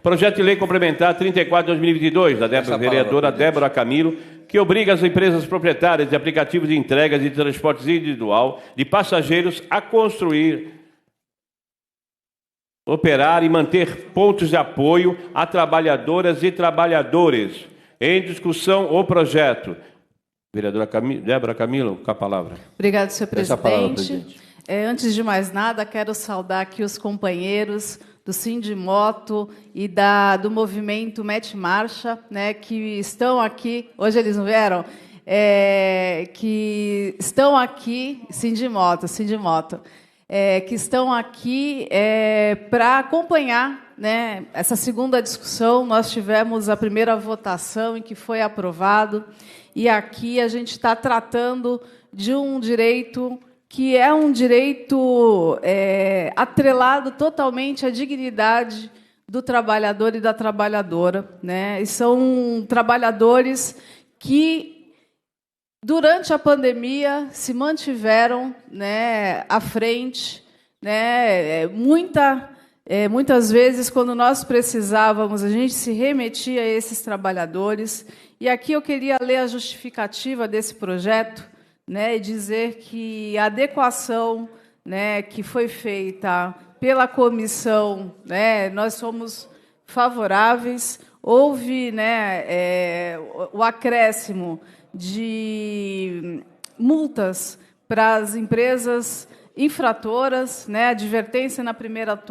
Projeto de Lei Complementar 34/2022, da vereadora Débora Camilo, que obriga as empresas proprietárias de aplicativos de entregas e de transportes individual de passageiros a construir, operar e manter pontos de apoio a trabalhadoras e trabalhadores. Em discussão, o projeto. Vereadora Débora Camilo, com a palavra. Obrigada, senhor presidente. Palavra, presidente. Antes de mais nada, quero saudar aqui os companheiros do Sindimoto e do movimento Mete Marcha, né, que estão aqui, hoje eles não vieram, que estão aqui, Sindimoto, que estão aqui para acompanhar, né, essa segunda discussão. Nós tivemos a primeira votação em que foi aprovado, e aqui a gente está tratando de um direito que é um direito atrelado totalmente à dignidade do trabalhador e da trabalhadora, né? E são trabalhadores que, durante a pandemia, se mantiveram, né, à frente, né? Muitas vezes, quando nós precisávamos, a gente se remetia a esses trabalhadores. E aqui eu queria ler a justificativa desse projeto, né, e dizer que a adequação, né, que foi feita pela comissão, né, nós somos favoráveis. Houve, né, o acréscimo de multas para as empresas infratoras, né, advertência na primeira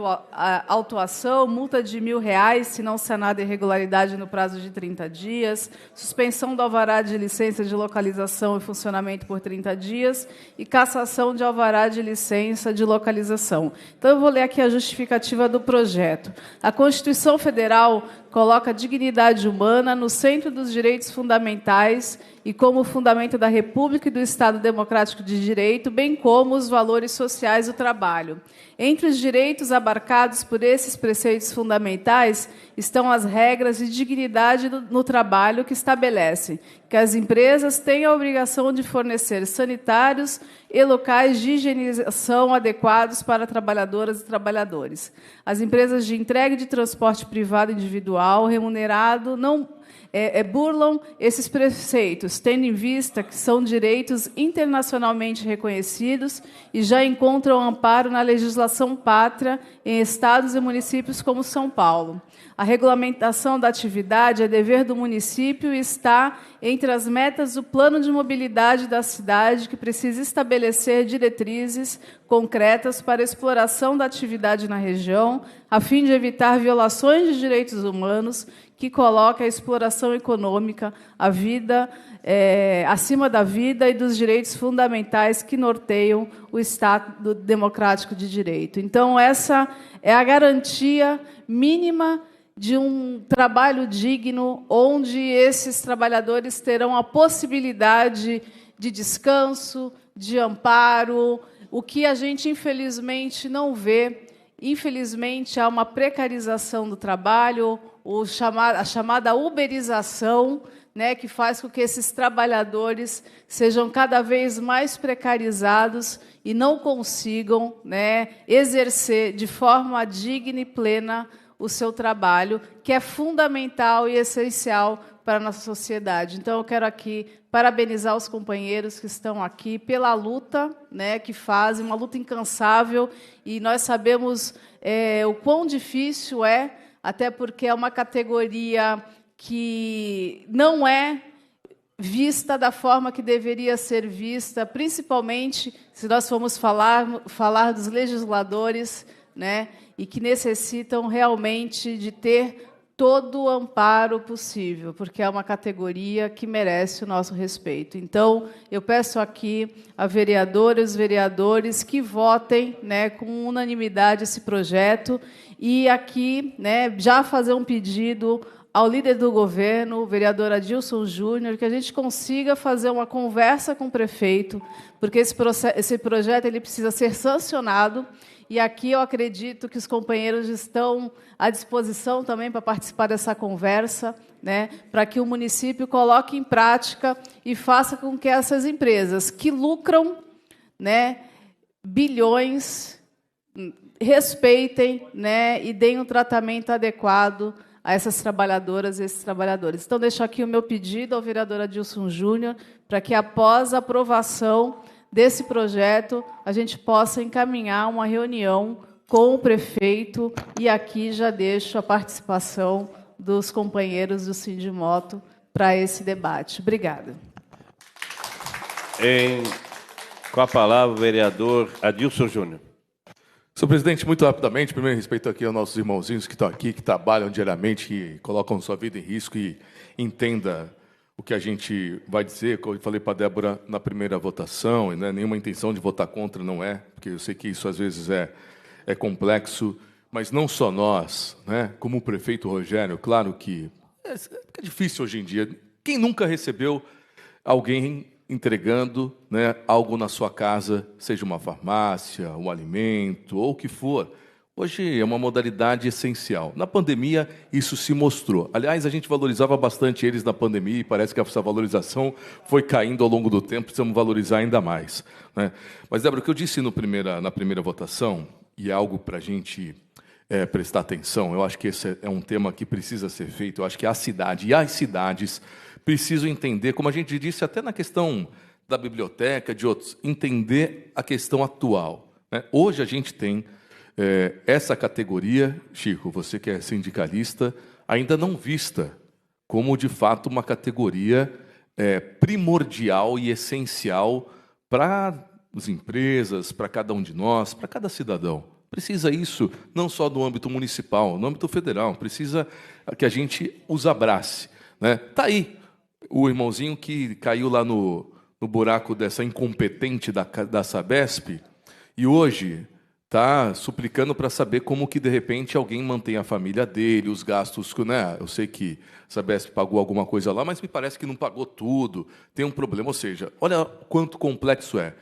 autuação, multa de R$ 1.000 se não sanada irregularidade no prazo de 30 dias, suspensão do alvará de licença de localização e funcionamento por 30 dias e cassação de alvará de licença de localização. Então, eu vou ler aqui a justificativa do projeto. A Constituição Federal coloca a dignidade humana no centro dos direitos fundamentais e como fundamento da República e do Estado Democrático de Direito, bem como os valores sociais do trabalho. Entre os direitos abarcados por esses preceitos fundamentais estão as regras de dignidade no trabalho que estabelecem que as empresas têm a obrigação de fornecer sanitários e locais de higienização adequados para trabalhadoras e trabalhadores. As empresas de entrega de transporte privado individual remunerado não burlam esses preceitos, tendo em vista que são direitos internacionalmente reconhecidos e já encontram amparo na legislação pátria em estados e municípios como São Paulo. A regulamentação da atividade é dever do município e está entre as metas do plano de mobilidade da cidade, que precisa estabelecer diretrizes concretas para a exploração da atividade na região, a fim de evitar violações de direitos humanos, que coloca a exploração econômica, a vida acima da vida e dos direitos fundamentais que norteiam o Estado democrático de direito. Então, essa é a garantia mínima de um trabalho digno, onde esses trabalhadores terão a possibilidade de descanso, de amparo, o que a gente, infelizmente, não vê. Infelizmente, há uma precarização do trabalho, a chamada uberização, né, que faz com que esses trabalhadores sejam cada vez mais precarizados e não consigam, né, exercer de forma digna e plena o seu trabalho, que é fundamental e essencial para a nossa sociedade. Então, eu quero aqui parabenizar os companheiros que estão aqui pela luta, né, que fazem, uma luta incansável, e nós sabemos o quão difícil é, até porque é uma categoria que não é vista da forma que deveria ser vista, principalmente se nós formos falar dos legisladores, né, e que necessitam realmente de ter todo o amparo possível, porque é uma categoria que merece o nosso respeito. Então, eu peço aqui a vereadora e os vereadores que votem, né, com unanimidade esse projeto, e aqui, né, já fazer um pedido ao líder do governo, o vereador Adilson Júnior, que a gente consiga fazer uma conversa com o prefeito, porque esse projeto ele precisa ser sancionado. E aqui eu acredito que os companheiros estão à disposição também para participar dessa conversa, né, para que o município coloque em prática e faça com que essas empresas que lucram, né, bilhões, respeitem, né, e deem um tratamento adequado a essas trabalhadoras e esses trabalhadores. Então, deixo aqui o meu pedido ao vereador Adilson Júnior para que, após a aprovação desse projeto, a gente possa encaminhar uma reunião com o prefeito, e aqui já deixo a participação dos companheiros do Sindimoto para esse debate. Obrigada. Com a palavra, o vereador Adilson Júnior. Senhor presidente, muito rapidamente, primeiro respeito aqui aos nossos irmãozinhos que estão aqui, que trabalham diariamente, que colocam sua vida em risco, e entenda o que a gente vai dizer. Como eu falei para a Débora na primeira votação, e não é nenhuma intenção de votar contra, não é, porque eu sei que isso às vezes é complexo, mas não só nós, né, como o prefeito Rogério, claro que é difícil hoje em dia. Quem nunca recebeu alguém entregando, né, algo na sua casa, seja uma farmácia, um alimento, ou o que for? Hoje é uma modalidade essencial. Na pandemia, isso se mostrou. Aliás, a gente valorizava bastante eles na pandemia, e parece que essa valorização foi caindo ao longo do tempo, precisamos valorizar ainda mais, né? Mas, Débora, o que eu disse na primeira votação, e é algo para a gente prestar atenção, eu acho que esse é um tema que precisa ser feito, eu acho que a cidade e as cidades precisam entender, como a gente disse até na questão da biblioteca, de outros, entender a questão atual, né? Hoje a gente tem essa categoria, Chico, você que é sindicalista, ainda não vista como, de fato, uma categoria primordial e essencial para as empresas, para cada um de nós, para cada cidadão. Precisa isso não só no âmbito municipal, no âmbito federal, precisa que a gente os abrace, né? Tá aí o irmãozinho que caiu lá no buraco dessa incompetente da Sabesp, e hoje está suplicando para saber como que, de repente, alguém mantém a família dele, os gastos, né? Eu sei que a Sabesp pagou alguma coisa lá, mas me parece que não pagou tudo, tem um problema. Ou seja, olha quanto complexo é.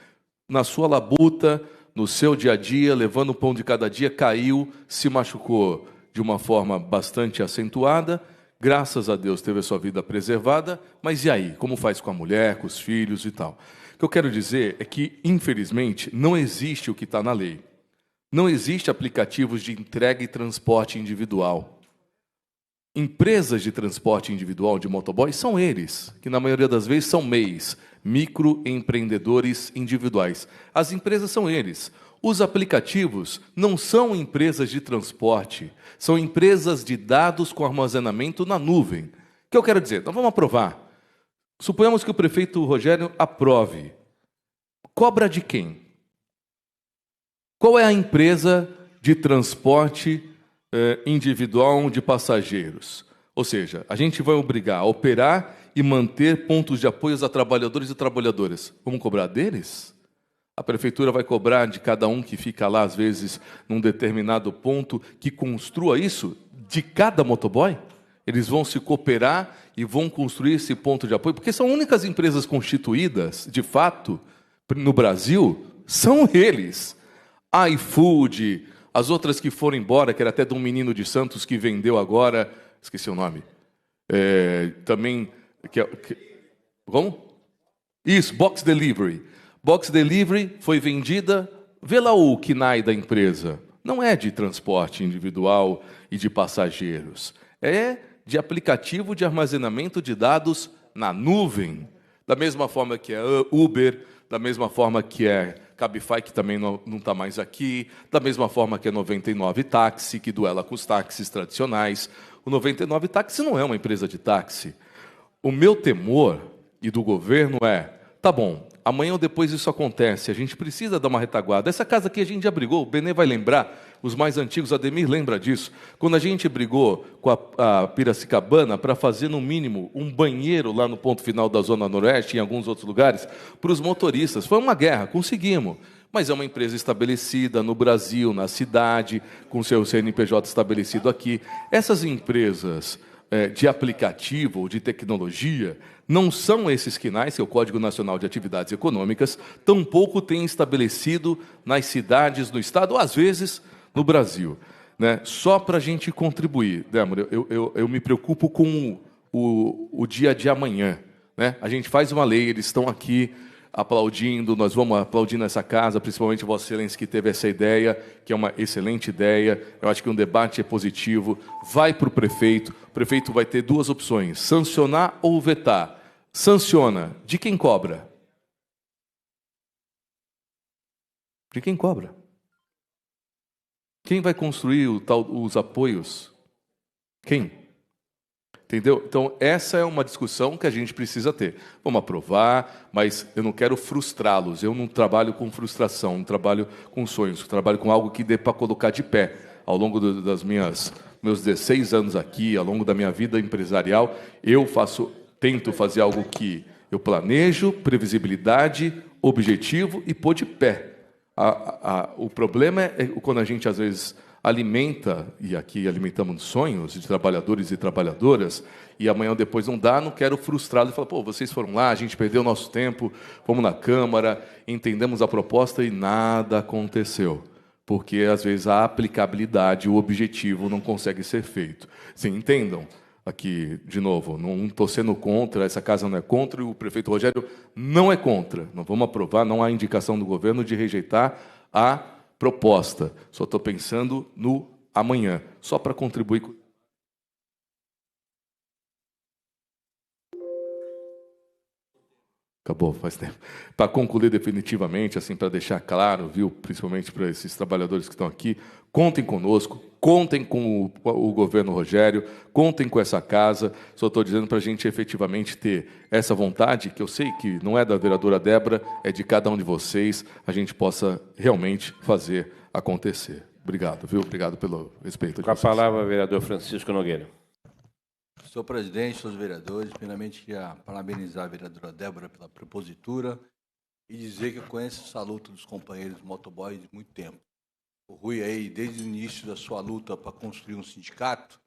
Na sua labuta, no seu dia a dia, levando o pão de cada dia, caiu, se machucou de uma forma bastante acentuada. Graças a Deus teve a sua vida preservada, mas e aí? Como faz com a mulher, com os filhos e tal? O que eu quero dizer é que, infelizmente, não existe o que está na lei. Não existe aplicativos de entrega e transporte individual. Empresas de transporte individual de motoboy são eles, que na maioria das vezes são MEIs, microempreendedores individuais. As empresas são eles. Os aplicativos não são empresas de transporte, são empresas de dados com armazenamento na nuvem. O que eu quero dizer? Então vamos aprovar. Suponhamos que o prefeito Rogério aprove. Cobra de quem? Qual é a empresa de transporte individual de passageiros? Ou seja, a gente vai obrigar a operar e manter pontos de apoio a trabalhadores e trabalhadoras. Vamos cobrar deles? A prefeitura vai cobrar de cada um que fica lá, às vezes, num determinado ponto, que construa isso de cada motoboy? Eles vão se cooperar e vão construir esse ponto de apoio? Porque são únicas empresas constituídas, de fato, no Brasil, são eles. A iFood, as outras que foram embora, que era até de um menino de Santos que vendeu agora, esqueci o nome, também... Como? Isso, Box Delivery. Box Delivery foi vendida, vê lá o KNAI da empresa. Não é de transporte individual e de passageiros. É de aplicativo de armazenamento de dados na nuvem. Da mesma forma que é Uber, da mesma forma que é Cabify, que também não está mais aqui, da mesma forma que é 99 Táxi, que duela com os táxis tradicionais. O 99 Táxi não é uma empresa de táxi. O meu temor, e do governo, tá bom, amanhã ou depois isso acontece, a gente precisa dar uma retaguarda. Essa casa aqui a gente já brigou, o Benê vai lembrar, os mais antigos, Ademir lembra disso, quando a gente brigou com a Piracicabana para fazer, no mínimo, um banheiro lá no ponto final da Zona Noroeste, em alguns outros lugares, para os motoristas. Foi uma guerra, conseguimos. Mas é uma empresa estabelecida no Brasil, na cidade, com seu CNPJ estabelecido aqui. Essas empresas de aplicativo ou de tecnologia não são esses KNAIs, que é o Código Nacional de Atividades Econômicas, tampouco tem estabelecido nas cidades, no Estado, ou às vezes no Brasil, né? Só para a gente contribuir, Débora, eu me preocupo com o dia de amanhã, né? A gente faz uma lei, eles estão aqui, aplaudindo, nós vamos aplaudindo essa casa, principalmente Vossa Excelência que teve essa ideia, que é uma excelente ideia. Eu acho que um debate é positivo. Vai para o prefeito vai ter duas opções, sancionar ou vetar. Sanciona, de quem cobra? De quem cobra? Quem vai construir os apoios? Quem? Entendeu? Então, essa é uma discussão que a gente precisa ter. Vamos aprovar, mas eu não quero frustrá-los. Eu não trabalho com frustração, não trabalho com sonhos, eu trabalho com algo que dê para colocar de pé. Ao longo das meus 16 anos aqui, ao longo da minha vida empresarial, tento fazer algo que eu planejo, previsibilidade, objetivo e pôr de pé. O problema é quando a gente, às vezes, alimenta, e aqui alimentamos sonhos de trabalhadores e trabalhadoras, e amanhã ou depois não dá, não quero frustrá-los e falar, pô, vocês foram lá, a gente perdeu o nosso tempo, fomos na Câmara, entendemos a proposta e nada aconteceu. Porque, às vezes, a aplicabilidade, o objetivo não consegue ser feito. Sim, entendam, aqui, de novo, não estou sendo contra, essa casa não é contra, e o prefeito Rogério não é contra. Não vamos aprovar, não há indicação do governo de rejeitar a proposta. Só estou pensando no amanhã, só para contribuir. Acabou, faz tempo. Para concluir definitivamente, assim, para deixar claro, viu, principalmente para esses trabalhadores que estão aqui, contem conosco, contem com o governo Rogério, contem com essa casa. Só estou dizendo para a gente efetivamente ter essa vontade, que eu sei que não é da vereadora Débora, é de cada um de vocês, a gente possa realmente fazer acontecer. Obrigado, viu? Obrigado pelo respeito de vocês. Com a palavra, vereador Francisco Nogueira. Senhor presidente, senhores vereadores, primeiramente queria parabenizar a vereadora Débora pela propositura e dizer que eu conheço essa luta dos companheiros motoboys de muito tempo. O Rui, aí, desde o início da sua luta para construir um sindicato,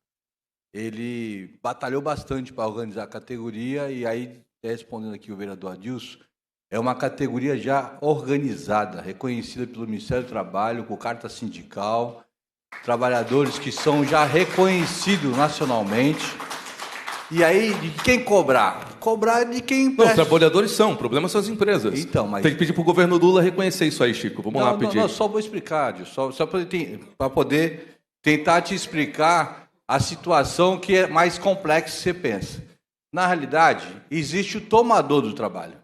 ele batalhou bastante para organizar a categoria e aí, respondendo aqui o vereador Adilson, é uma categoria já organizada, reconhecida pelo Ministério do Trabalho, com carta sindical, trabalhadores que são já reconhecidos nacionalmente. E aí, de quem cobrar? Cobrar de quem empresta. Não, os trabalhadores são, o problema são as empresas. Então, mas... Tem que pedir para o governo Lula reconhecer isso aí, Chico. Vamos lá pedir. Não, só vou explicar, só para poder tentar te explicar a situação que é mais complexa que você pensa. Na realidade, existe o tomador do trabalho.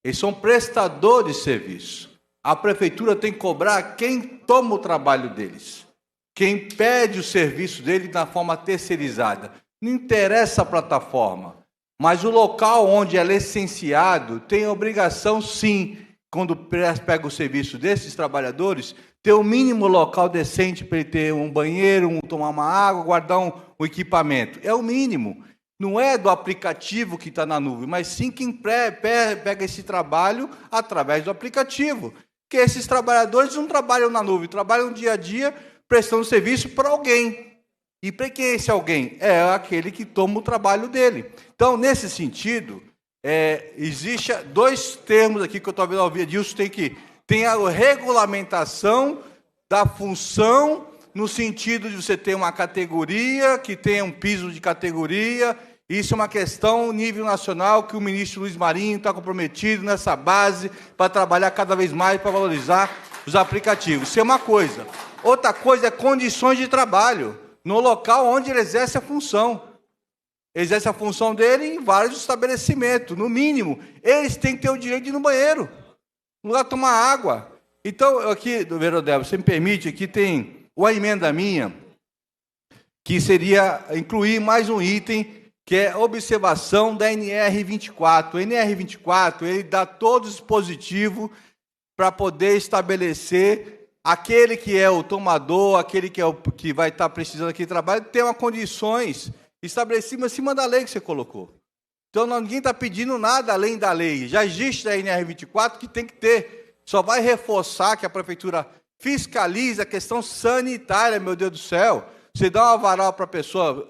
Eles são prestadores de serviço. A prefeitura tem que cobrar quem toma o trabalho deles, quem pede o serviço dele na forma terceirizada. Não interessa a plataforma, mas o local onde é licenciado tem a obrigação, sim, quando pega o serviço desses trabalhadores, ter o mínimo local decente para ele ter um banheiro, tomar uma água, guardar um equipamento. É o mínimo. Não é do aplicativo que está na nuvem, mas sim quem pega esse trabalho através do aplicativo. Porque esses trabalhadores não trabalham na nuvem, trabalham dia a dia prestando serviço para alguém. E para quem é esse alguém? É aquele que toma o trabalho dele. Então, nesse sentido, existe dois termos aqui que eu talvez ouvir disso, tem a regulamentação da função, no sentido de você ter uma categoria, que tenha um piso de categoria. Isso é uma questão nível nacional que o ministro Luiz Marinho está comprometido nessa base para trabalhar cada vez mais para valorizar os aplicativos. Isso é uma coisa. Outra coisa é condições de trabalho no local onde ele exerce a função. Ele exerce a função dele em vários estabelecimentos. No mínimo, eles têm que ter o direito de ir no banheiro, no lugar de tomar água. Então, aqui, vereador Débora, você me permite, aqui tem uma emenda minha, que seria incluir mais um item, que é observação da NR24. O NR24, ele dá todo o dispositivo para poder estabelecer aquele que é o tomador, aquele que vai estar precisando aqui de trabalho, ter uma condições estabelecidas acima da lei que você colocou. Então, ninguém está pedindo nada além da lei. Já existe a NR24 que tem que ter. Só vai reforçar que a prefeitura fiscalize a questão sanitária, meu Deus do céu. Você dá uma varal para a pessoa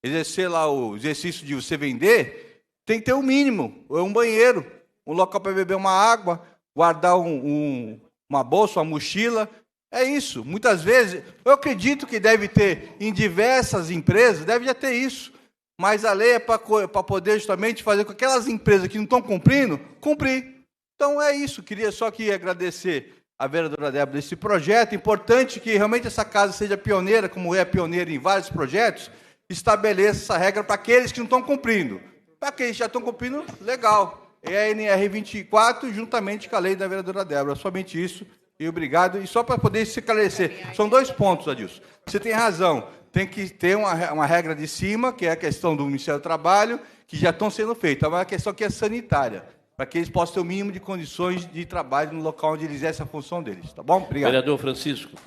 exercer lá o exercício de você vender, tem que ter um mínimo, um banheiro, um local para beber uma água, guardar uma bolsa, uma mochila. É isso. Muitas vezes, eu acredito que deve ter, em diversas empresas, deve já ter isso. Mas a lei é para poder justamente fazer com que aquelas empresas que não estão cumprindo, cumprir. Então é isso, queria só aqui agradecer a vereadora Débora desse projeto, importante que realmente essa casa seja pioneira, como é pioneira em vários projetos, estabeleça essa regra para aqueles que não estão cumprindo. Para aqueles que já estão cumprindo, legal. É a NR 24, juntamente com a lei da vereadora Débora, somente isso, e obrigado. E só para poder se esclarecer, são 2 pontos, Adilson. Você tem razão, tem que ter uma regra de cima, que é a questão do Ministério do Trabalho, que já estão sendo feitas, mas a questão que é sanitária, para que eles possam ter o mínimo de condições de trabalho no local onde eles exercem a função deles. Tá bom? Obrigado. Vereador Francisco.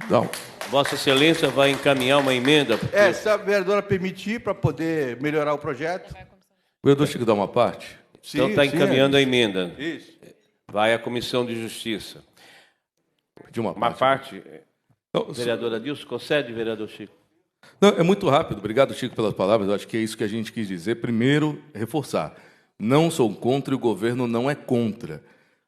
Não. Vossa Excelência vai encaminhar uma emenda. Porque... Se a vereadora permitir, para poder melhorar o projeto. O vereador Chico dá uma parte? Sim, então está encaminhando a emenda. Isso. Vai à Comissão de Justiça. De uma Uma parte. parte. Não, Vereador Adilson, concede, vereador Chico. Não, é muito rápido. Obrigado, Chico, pelas palavras. Eu acho que é isso que a gente quis dizer. Primeiro, reforçar. Não sou contra e o governo não é contra.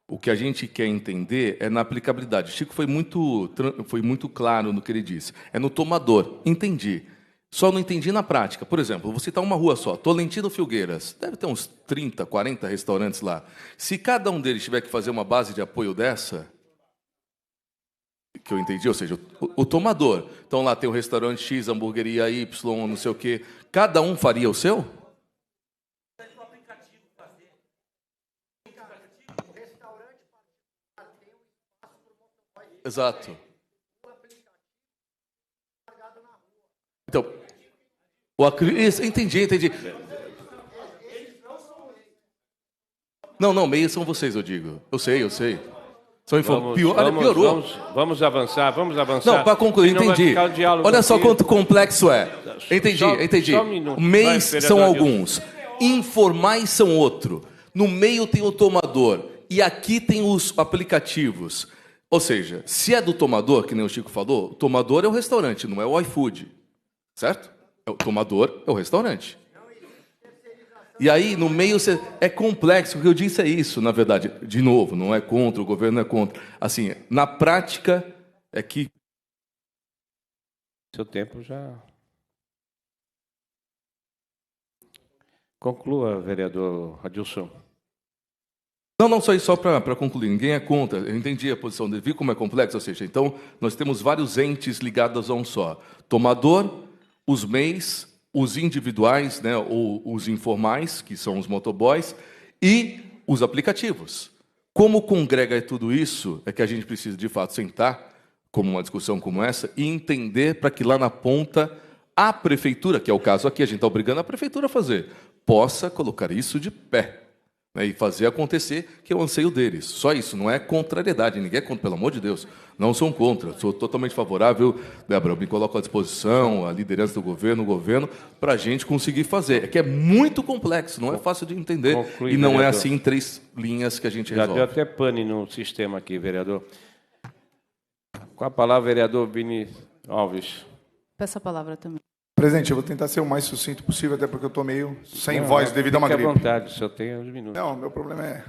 O que a gente quer entender é na aplicabilidade. O Chico foi muito claro no que ele disse. É no tomador. Entendi. Só não entendi na prática. Por exemplo, vou citar uma rua só. Tolentino Filgueiras. Deve ter uns 30, 40 restaurantes lá. Se cada um deles tiver que fazer uma base de apoio dessa... que eu entendi, ou seja, o tomador. Então, lá tem o restaurante X, hamburgueria Y, não sei o quê. Cada um faria o seu? Exato. Então, isso, entendi. Não, meios são vocês, eu digo. Eu sei. Piorou. Vamos avançar. Não, para concluir, entendi. Olha só quanto complexo é. Entendi. Só um minuto. Meios são Adilson. alguns. Informais são outro. No meio tem o tomador. E aqui tem os aplicativos. Ou seja, se é do tomador, que nem o Chico falou, o tomador é o restaurante, não é o iFood. Certo? O tomador é o restaurante. E aí, no meio, é complexo. O que eu disse é isso, na verdade. De novo, não é contra, o governo não é contra. Assim, na prática, é que... Seu tempo já... Conclua, vereador Adilson. Não, só para concluir. Ninguém é contra. Eu entendi a posição dele. Viu como é complexo? Ou seja, então, nós temos vários entes ligados a um só. Tomador, os MEIs, os individuais, né, ou os informais, que são os motoboys, e os aplicativos. Como congrega tudo isso, é que a gente precisa, de fato, sentar, como uma discussão como essa, e entender para que lá na ponta a prefeitura, que é o caso aqui, a gente está obrigando a prefeitura a fazer, possa colocar isso de pé, né, e fazer acontecer, que é o anseio deles. Só isso, não é contrariedade, ninguém é contra, pelo amor de Deus. Não sou contra, sou totalmente favorável, Débora, me coloco à disposição, a liderança do governo, o governo, para a gente conseguir fazer. É que é muito complexo, não é fácil de entender, Conclui, e não vereador. é assim em 3 linhas que a gente Já resolve. deu até pane no sistema aqui, vereador. Com a palavra, vereador Vini Alves. Peço a palavra também. Presidente, eu vou tentar ser o mais sucinto possível, até porque eu estou meio sem voz devido a uma Fique gripe. à vontade, só tem uns minutos. Não, meu problema é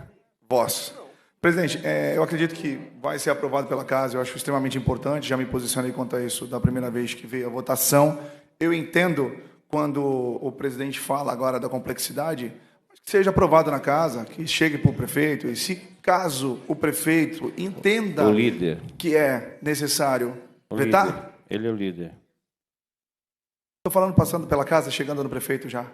voz. Presidente, eu acredito que vai ser aprovado pela casa, eu acho extremamente importante, já me posicionei quanto a isso da primeira vez que veio a votação. Eu entendo quando o presidente fala agora da complexidade, que seja aprovado na casa, que chegue para o prefeito, e se caso o prefeito entenda O líder. que é necessário O vetar, líder. Ele é o líder. estou falando passando pela casa, chegando no prefeito já.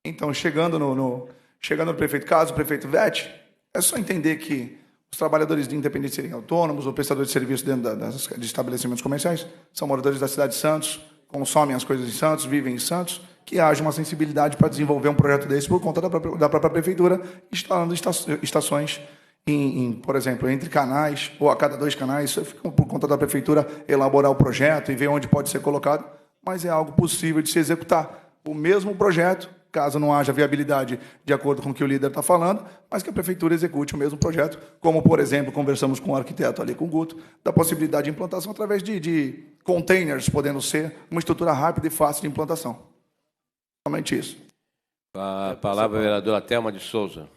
Então, chegando no prefeito, caso o prefeito vete, é só entender que os trabalhadores de independente serem autônomos ou prestadores de serviço dentro de estabelecimentos comerciais são moradores da cidade de Santos, consomem as coisas em Santos, vivem em Santos, que haja uma sensibilidade para desenvolver um projeto desse por conta da própria prefeitura, instalando estações, por exemplo, entre canais ou a cada 2 canais, isso fica por conta da prefeitura elaborar o projeto e ver onde pode ser colocado, mas é algo possível de se executar. O mesmo projeto, caso não haja viabilidade de acordo com o que o líder está falando, mas que a prefeitura execute o mesmo projeto, como, por exemplo, conversamos com o arquiteto ali, com o Guto, da possibilidade de implantação através de containers, podendo ser uma estrutura rápida e fácil de implantação. Somente isso. A palavra, vereadora Thelma de Souza.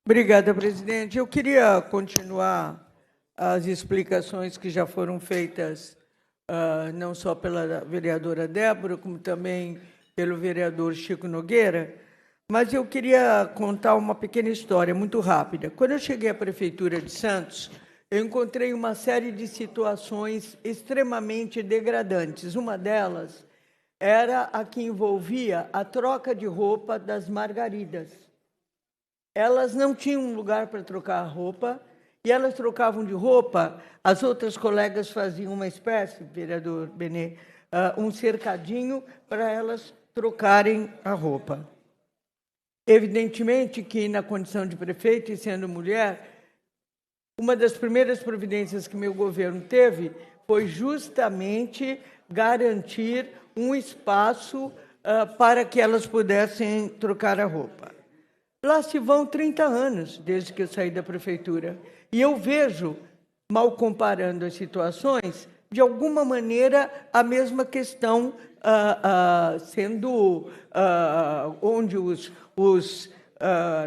Obrigada, presidente. Eu queria continuar as explicações que já foram feitas não só pela vereadora Débora, como também pelo vereador Chico Nogueira, mas eu queria contar uma pequena história, muito rápida. Quando eu cheguei à Prefeitura de Santos, eu encontrei uma série de situações extremamente degradantes. Uma delas era a que envolvia a troca de roupa das margaridas. Elas não tinham um lugar para trocar a roupa, e elas trocavam de roupa, as outras colegas faziam uma espécie, vereador Benê, um cercadinho para elas trocarem a roupa. Evidentemente que, na condição de prefeito e sendo mulher, uma das primeiras providências que meu governo teve foi justamente garantir um espaço para que elas pudessem trocar a roupa. Lá se vão 30 anos desde que eu saí da prefeitura. E eu vejo, mal comparando as situações, de alguma maneira a mesma questão sendo onde os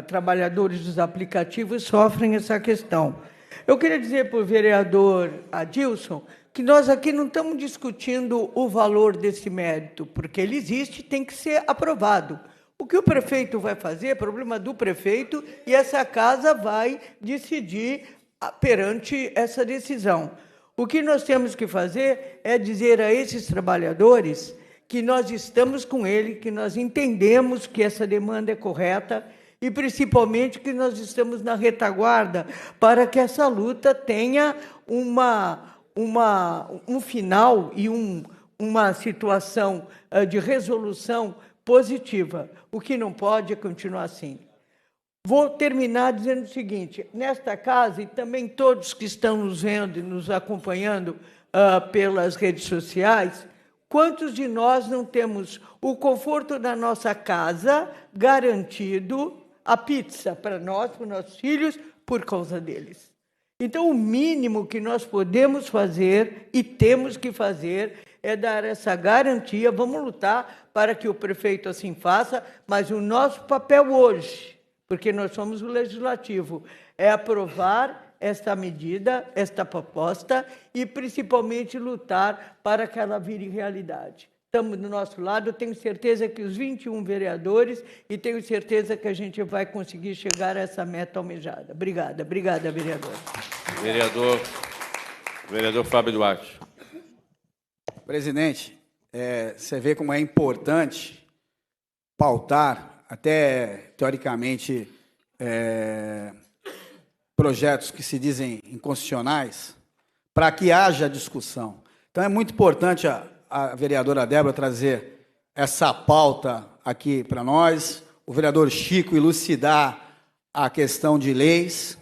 trabalhadores dos aplicativos sofrem essa questão. Eu queria dizer para o vereador Adilson que nós aqui não estamos discutindo o valor desse mérito, porque ele existe e tem que ser aprovado. O que o prefeito vai fazer é problema do prefeito e essa casa vai decidir perante essa decisão. O que nós temos que fazer é dizer a esses trabalhadores que nós estamos com ele, que nós entendemos que essa demanda é correta e, principalmente, que nós estamos na retaguarda para que essa luta tenha um final e uma situação de resolução positiva. O que não pode é continuar assim. Vou terminar dizendo o seguinte, nesta casa, e também todos que estão nos vendo e nos acompanhando pelas redes sociais, quantos de nós não temos o conforto da nossa casa garantido, a pizza para nós, para os nossos filhos, por causa deles? Então, o mínimo que nós podemos fazer e temos que fazer é dar essa garantia. Vamos lutar para que o prefeito assim faça, mas o nosso papel hoje, porque nós somos o legislativo, é aprovar esta medida, esta proposta e, principalmente, lutar para que ela vire realidade. Estamos do nosso lado, eu tenho certeza que os 21 vereadores, e tenho certeza que a gente vai conseguir chegar a essa meta almejada. Obrigada, vereador. Vereador Fábio Duarte. Presidente, você vê como é importante pautar, até teoricamente, projetos que se dizem inconstitucionais, para que haja discussão. Então, é muito importante a vereadora Débora trazer essa pauta aqui para nós, o vereador Chico elucidar a questão de leis,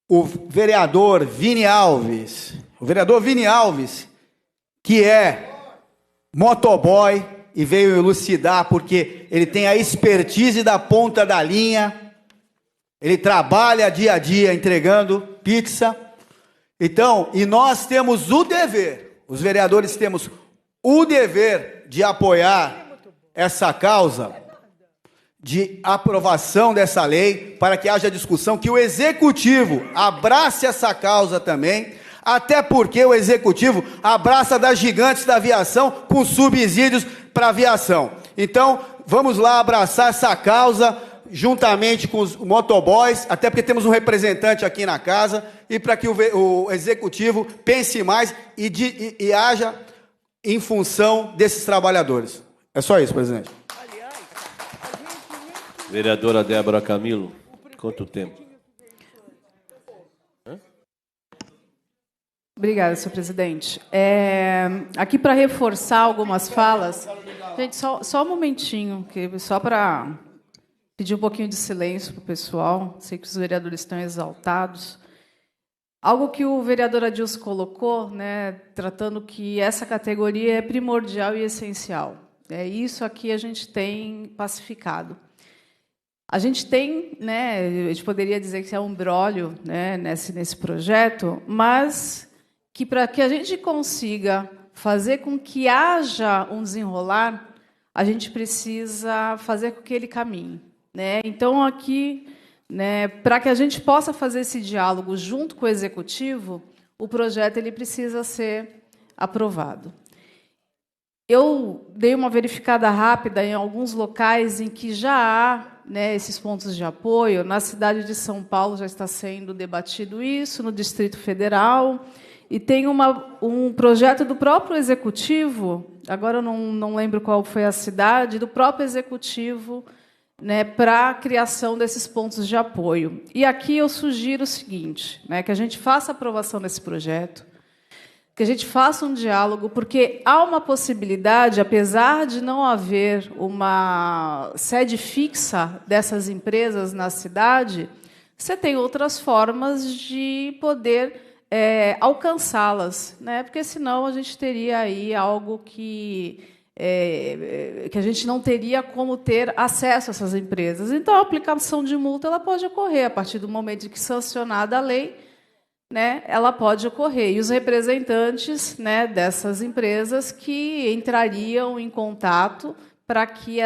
o vereador Vini Alves, que é motoboy e veio elucidar porque ele tem a expertise da ponta da linha, ele trabalha dia a dia entregando pizza. Então, e nós temos o dever, os vereadores temos o dever de apoiar essa causa, de aprovação dessa lei, para que haja discussão, que o Executivo abrace essa causa também, até porque o Executivo abraça das gigantes da aviação com subsídios para a aviação. Então, vamos lá abraçar essa causa juntamente com os motoboys, até porque temos um representante aqui na casa, e para que o Executivo pense mais e haja em função desses trabalhadores. É só isso, presidente. Vereadora Débora Camilo, quanto tempo? Obrigada, senhor presidente. Aqui para reforçar algumas falas... Gente, só um momentinho, só para pedir um pouquinho de silêncio para o pessoal. Sei que os vereadores estão exaltados. Algo que o vereador Adilson colocou, né, tratando que essa categoria é primordial e essencial. Isso aqui a gente tem pacificado. A gente tem, né, a gente poderia dizer que é um imbróglio, né, nesse projeto, mas que para que a gente consiga fazer com que haja um desenrolar, a gente precisa fazer com que ele caminhe, né? Então, aqui, né, para que a gente possa fazer esse diálogo junto com o Executivo, o projeto ele precisa ser aprovado. Eu dei uma verificada rápida em alguns locais em que já há né, esses pontos de apoio. Na cidade de São Paulo já está sendo debatido isso, no Distrito Federal, e tem um projeto do próprio Executivo, agora eu não lembro qual foi a cidade, do próprio Executivo, né, para a criação desses pontos de apoio. E aqui eu sugiro o seguinte, né, que a gente faça a aprovação desse projeto, que a gente faça um diálogo, porque há uma possibilidade, apesar de não haver uma sede fixa dessas empresas na cidade, você tem outras formas de poder alcançá-las, né? Porque senão a gente teria aí algo que a gente não teria como ter acesso a essas empresas. Então, a aplicação de multa ela pode ocorrer a partir do momento em que sancionada a lei, né, ela pode ocorrer. E os representantes, né, dessas empresas que entrariam em contato para que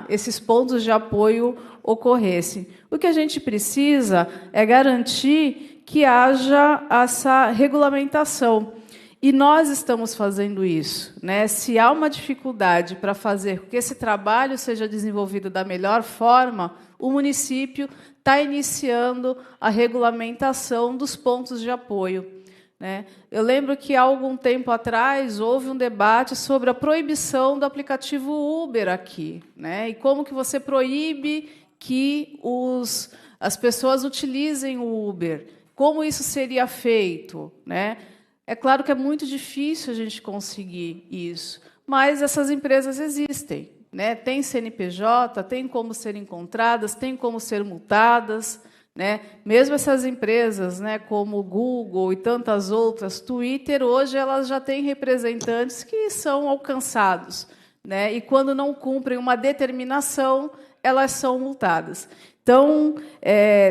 esses pontos de apoio ocorressem. O que a gente precisa é garantir que haja essa regulamentação. E nós estamos fazendo isso, né? Se há uma dificuldade para fazer com que esse trabalho seja desenvolvido da melhor forma, o município está iniciando a regulamentação dos pontos de apoio, né? Eu lembro que, há algum tempo atrás, houve um debate sobre a proibição do aplicativo Uber aqui, né? E como que você proíbe que as pessoas utilizem o Uber. Como isso seria feito, né? É claro que é muito difícil a gente conseguir isso, mas essas empresas existem, né? Tem CNPJ, tem como ser encontradas, tem como ser multadas, né? Mesmo essas empresas, né, como o Google e tantas outras, Twitter, hoje elas já têm representantes que são alcançados, né? E quando não cumprem uma determinação, elas são multadas. Então,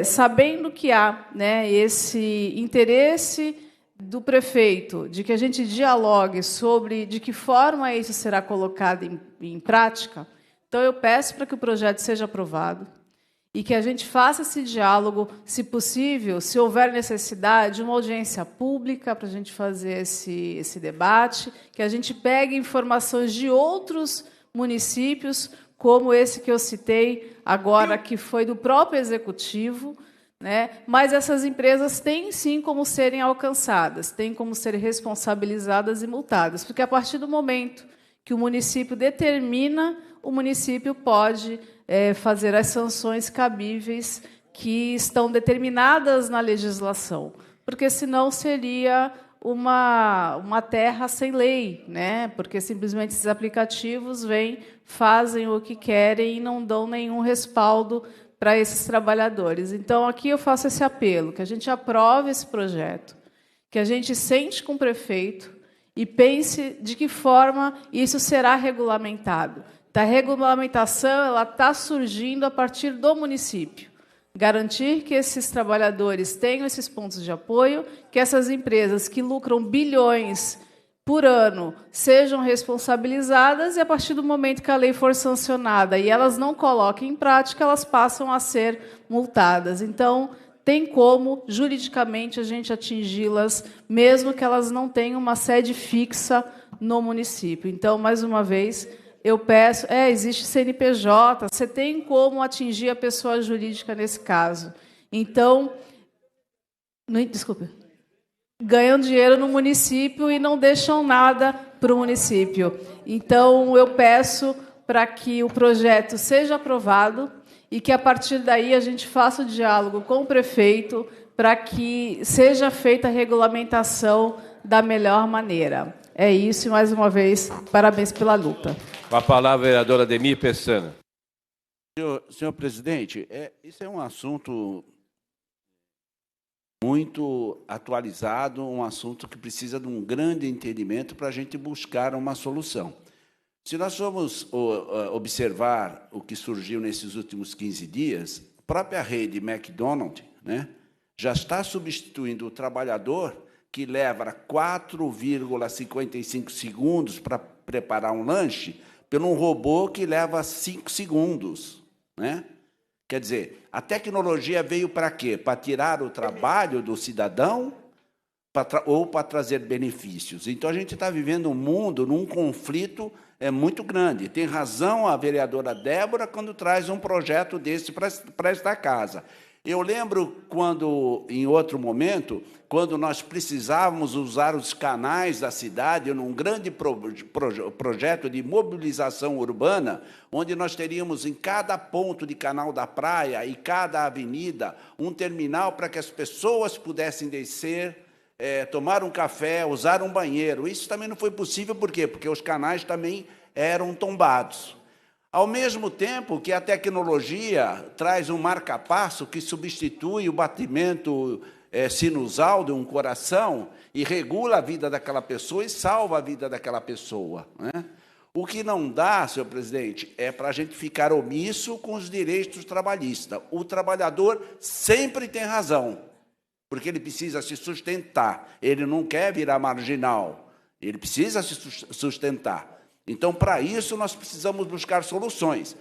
sabendo que há, né, esse interesse do prefeito de que a gente dialogue sobre de que forma isso será colocado em prática, então eu peço para que o projeto seja aprovado e que a gente faça esse diálogo, se possível, se houver necessidade, uma audiência pública para a gente fazer esse debate, que a gente pegue informações de outros municípios, como esse que eu citei agora, que foi do próprio Executivo, né? Mas essas empresas têm, sim, como serem alcançadas, têm como serem responsabilizadas e multadas, porque, a partir do momento que o município determina, o município pode fazer as sanções cabíveis que estão determinadas na legislação, porque, senão, seria uma terra sem lei, né? Porque simplesmente esses aplicativos vêm, fazem o que querem e não dão nenhum respaldo para esses trabalhadores. Então, aqui eu faço esse apelo, que a gente aprove esse projeto, que a gente sente com o prefeito e pense de que forma isso será regulamentado. A regulamentação está surgindo a partir do município. Garantir que esses trabalhadores tenham esses pontos de apoio, que essas empresas que lucram bilhões por ano sejam responsabilizadas, e, a partir do momento que a lei for sancionada e elas não coloquem em prática, elas passam a ser multadas. Então, tem como, juridicamente, a gente atingi-las, mesmo que elas não tenham uma sede fixa no município. Então, mais uma vez, eu peço... existe CNPJ, você tem como atingir a pessoa jurídica nesse caso. Então... Desculpe. Ganham dinheiro no município e não deixam nada para o município. Então, eu peço para que o projeto seja aprovado e que, a partir daí, a gente faça o diálogo com o prefeito para que seja feita a regulamentação da melhor maneira. É isso, e, mais uma vez, parabéns pela luta. Com a palavra, a vereadora Ademir Pestana. Senhor presidente, isso é um assunto muito atualizado, um assunto que precisa de um grande entendimento para a gente buscar uma solução. Se nós formos observar o que surgiu nesses últimos 15 dias, a própria rede McDonald's, né, já está substituindo o trabalhador que leva 4,55 segundos para preparar um lanche por um robô que leva 5 segundos, né? Quer dizer, a tecnologia veio para quê? Para tirar o trabalho do cidadão, ou para trazer benefícios. Então, a gente está vivendo um mundo num conflito muito grande. Tem razão a vereadora Débora quando traz um projeto desse para esta casa. Eu lembro quando, em outro momento, quando nós precisávamos usar os canais da cidade num grande projeto de mobilização urbana, onde nós teríamos em cada ponto de canal da praia e cada avenida um terminal para que as pessoas pudessem descer, tomar um café, usar um banheiro. Isso também não foi possível, por quê? Porque os canais também eram tombados. Ao mesmo tempo que a tecnologia traz um marca-passo que substitui o batimento sinusal de um coração e regula a vida daquela pessoa e salva a vida daquela pessoa, né? O que não dá, senhor presidente, é para a gente ficar omisso com os direitos trabalhistas. O trabalhador sempre tem razão, porque ele precisa se sustentar. Ele não quer virar marginal, ele precisa se sustentar. Então, para isso, nós precisamos buscar soluções.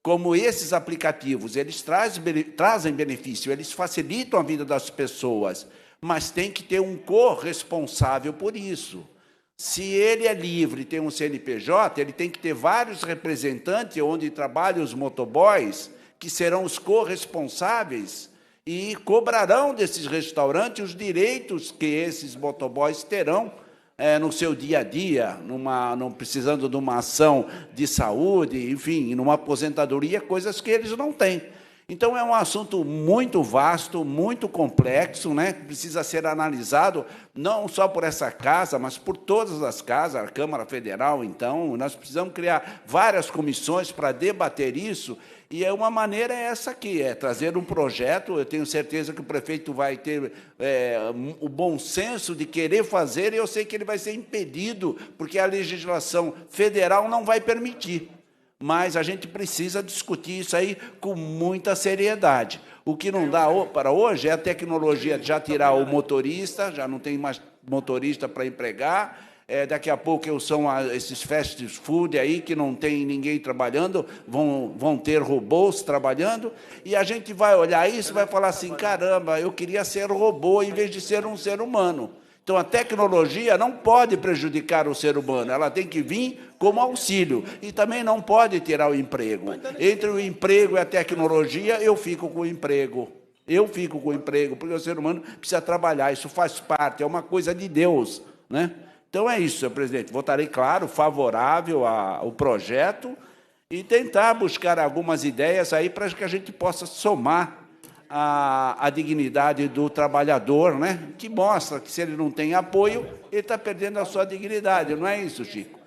Como esses aplicativos, eles trazem benefício, eles facilitam a vida das pessoas, mas tem que ter um corresponsável por isso. Se ele é livre e tem um CNPJ, ele tem que ter vários representantes onde trabalham os motoboys, que serão os corresponsáveis e cobrarão desses restaurantes os direitos que esses motoboys terão no seu dia a dia, precisando de uma ação de saúde, enfim, numa aposentadoria, coisas que eles não têm. Então, é um assunto muito vasto, muito complexo, né, que precisa ser analisado, não só por essa casa, mas por todas as casas, a Câmara Federal. Então, nós precisamos criar várias comissões para debater isso, e uma maneira é essa aqui, trazer um projeto. Eu tenho certeza que o prefeito vai ter o bom senso de querer fazer, e eu sei que ele vai ser impedido, porque a legislação federal não vai permitir. Mas a gente precisa discutir isso aí com muita seriedade. O que não dá para hoje é a tecnologia de já tirar o motorista, já não tem mais motorista para empregar. Daqui a pouco são esses fast food aí que não tem ninguém trabalhando, vão ter robôs trabalhando, e a gente vai olhar isso e vai falar assim: caramba, eu queria ser robô em vez de ser um ser humano. Então, a tecnologia não pode prejudicar o ser humano, ela tem que vir como auxílio, e também não pode tirar o emprego. Entre o emprego e a tecnologia, eu fico com o emprego. Eu fico com o emprego, porque o ser humano precisa trabalhar, isso faz parte, é uma coisa de Deus, né? Então, é isso, senhor presidente. Votarei, claro, favorável ao projeto e tentar buscar algumas ideias aí para que a gente possa somar a dignidade do trabalhador, né? Que mostra que, se ele não tem apoio, ele está perdendo a sua dignidade. Não é isso, Chico?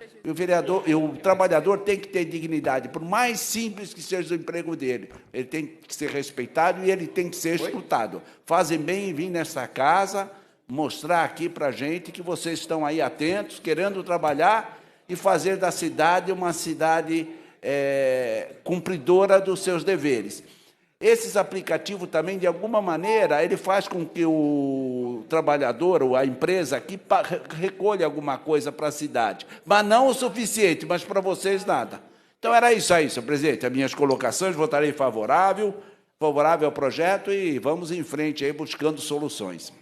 E o trabalhador tem que ter dignidade, por mais simples que seja o emprego dele. Ele tem que ser respeitado e ele tem que ser escutado. Fazem bem em vir nessa casa, mostrar aqui para a gente que vocês estão aí atentos, querendo trabalhar e fazer da cidade uma cidade cumpridora dos seus deveres. Esses aplicativos também, de alguma maneira, ele faz com que o trabalhador ou a empresa aqui recolha alguma coisa para a cidade, mas não o suficiente, mas para vocês nada. Então, era isso aí, senhor presidente. As minhas colocações, votarei favorável ao projeto, e vamos em frente aí buscando soluções.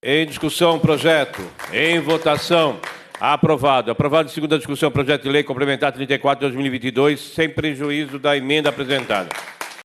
Em discussão, projeto. Em votação. Aprovado. Aprovado em segunda discussão, projeto de lei complementar 34/2022, sem prejuízo da emenda apresentada.